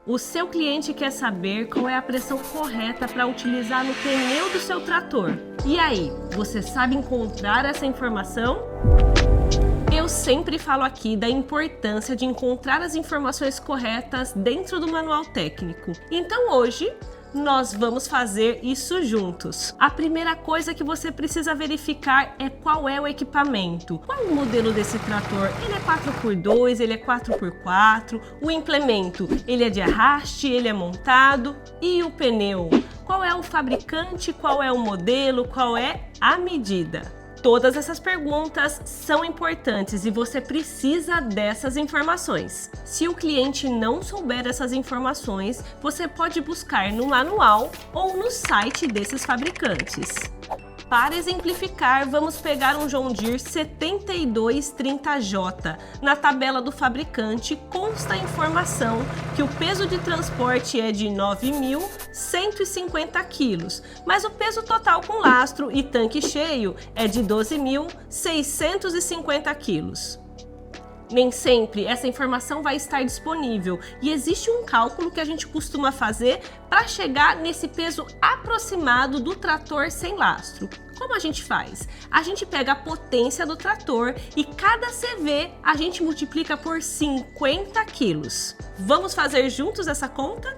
O seu cliente quer saber qual é a pressão correta para utilizar no pneu do seu trator. E aí, você sabe encontrar essa informação? Eu sempre falo aqui da importância de encontrar as informações corretas dentro do manual técnico. Então hoje, nós vamos fazer isso juntos. A primeira coisa que você precisa verificar é qual é o equipamento. Qual o modelo desse trator? Ele é 4x2, ele é 4x4, o implemento, ele é de arraste, ele é montado, e o pneu? Qual é o fabricante, qual é o modelo, qual é a medida? Todas essas perguntas são importantes e você precisa dessas informações. Se o cliente não souber essas informações, você pode buscar no manual ou no site desses fabricantes. Para exemplificar, vamos pegar um John Deere 7230J. Na tabela do fabricante consta a informação que o peso de transporte é de 9.150 kg, mas o peso total com lastro e tanque cheio é de 12.650 kg. Nem sempre essa informação vai estar disponível e existe um cálculo que a gente costuma fazer para chegar nesse peso aproximado do trator sem lastro. Como a gente faz? A gente pega a potência do trator e cada CV a gente multiplica por 50 quilos. Vamos fazer juntos essa conta?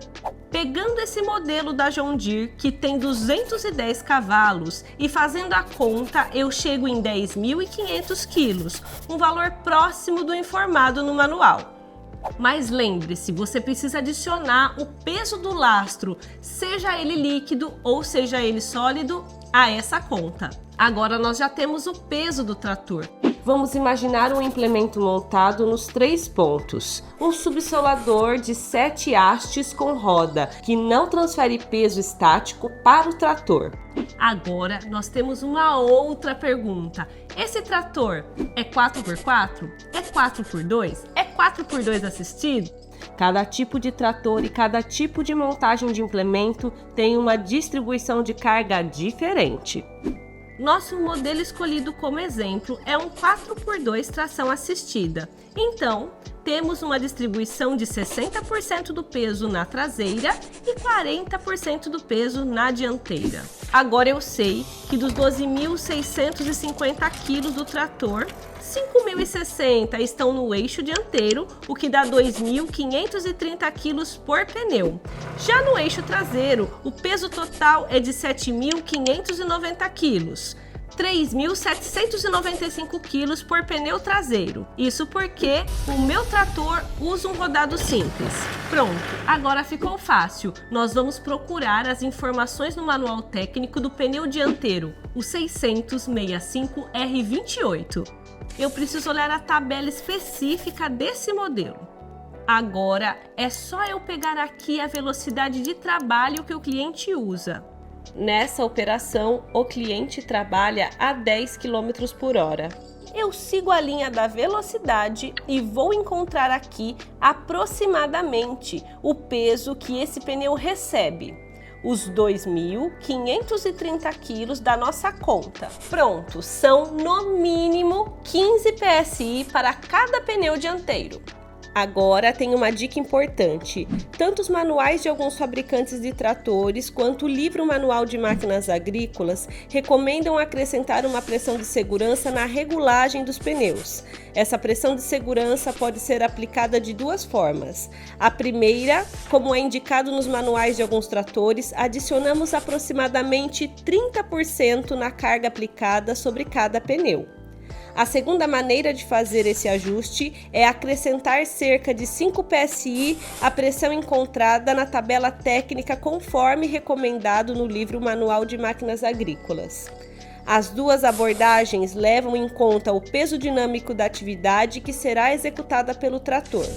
Pegando esse modelo da John Deere que tem 210 cavalos e fazendo a conta, eu chego em 10.500 quilos, um valor próximo do informado no manual. Mas lembre-se, você precisa adicionar o peso do lastro, seja ele líquido ou seja ele sólido, a essa conta. Agora nós já temos o peso do trator. Vamos imaginar um implemento montado nos 3 pontos. Um subsolador de 7 hastes com roda, que não transfere peso estático para o trator. Agora nós temos uma outra pergunta. Esse trator é 4x4? É 4x2? É 4x2 assistido? Cada tipo de trator e cada tipo de montagem de implemento tem uma distribuição de carga diferente. Nosso modelo escolhido como exemplo é um 4x2 tração assistida. Então, temos uma distribuição de 60% do peso na traseira e 40% do peso na dianteira. Agora eu sei que dos 12.650 kg do trator, 5.060 estão no eixo dianteiro, o que dá 2.530 kg por pneu. Já no eixo traseiro, o peso total é de 7.590 kg. 3.795 kg por pneu traseiro. Isso porque o meu trator usa um rodado simples. Pronto, agora ficou fácil. Nós vamos procurar as informações no manual técnico do pneu dianteiro, o 665 R28. Eu preciso olhar a tabela específica desse modelo. Agora é só eu pegar aqui a velocidade de trabalho que o cliente usa. Nessa operação, o cliente trabalha a 10 km por hora. Eu sigo a linha da velocidade e vou encontrar aqui aproximadamente o peso que esse pneu recebe. Os 2.530 quilos da nossa conta. Pronto, são no mínimo 15 PSI para cada pneu dianteiro. Agora tem uma dica importante. Tanto os manuais de alguns fabricantes de tratores quanto o livro manual de máquinas agrícolas recomendam acrescentar uma pressão de segurança na regulagem dos pneus. Essa pressão de segurança pode ser aplicada de 2 formas. A primeira, como é indicado nos manuais de alguns tratores, adicionamos aproximadamente 30% na carga aplicada sobre cada pneu. A segunda maneira de fazer esse ajuste é acrescentar cerca de 5 PSI à pressão encontrada na tabela técnica conforme recomendado no livro Manual de Máquinas Agrícolas. As duas abordagens levam em conta o peso dinâmico da atividade que será executada pelo trator.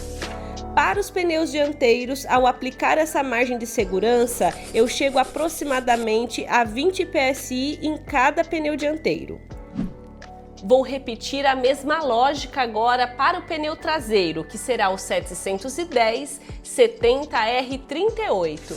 Para os pneus dianteiros, ao aplicar essa margem de segurança, eu chego aproximadamente a 20 PSI em cada pneu dianteiro. Vou repetir a mesma lógica agora para o pneu traseiro, que será o 710 70R38.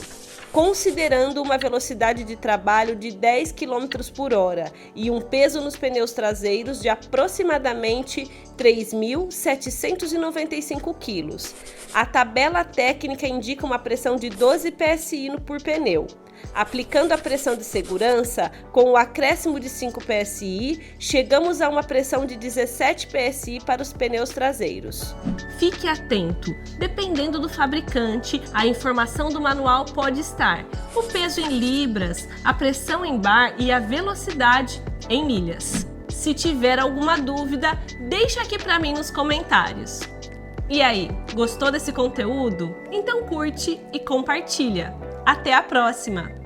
Considerando uma velocidade de trabalho de 10 km por hora e um peso nos pneus traseiros de aproximadamente 3.795 quilos. A tabela técnica indica uma pressão de 12 PSI por pneu. Aplicando a pressão de segurança, com o acréscimo de 5 PSI, chegamos a uma pressão de 17 PSI para os pneus traseiros. Fique atento! Dependendo do fabricante, a informação do manual pode estar o peso em libras, a pressão em bar e a velocidade em milhas. Se tiver alguma dúvida, deixa aqui para mim nos comentários. E aí, gostou desse conteúdo? Então curte e compartilha. Até a próxima!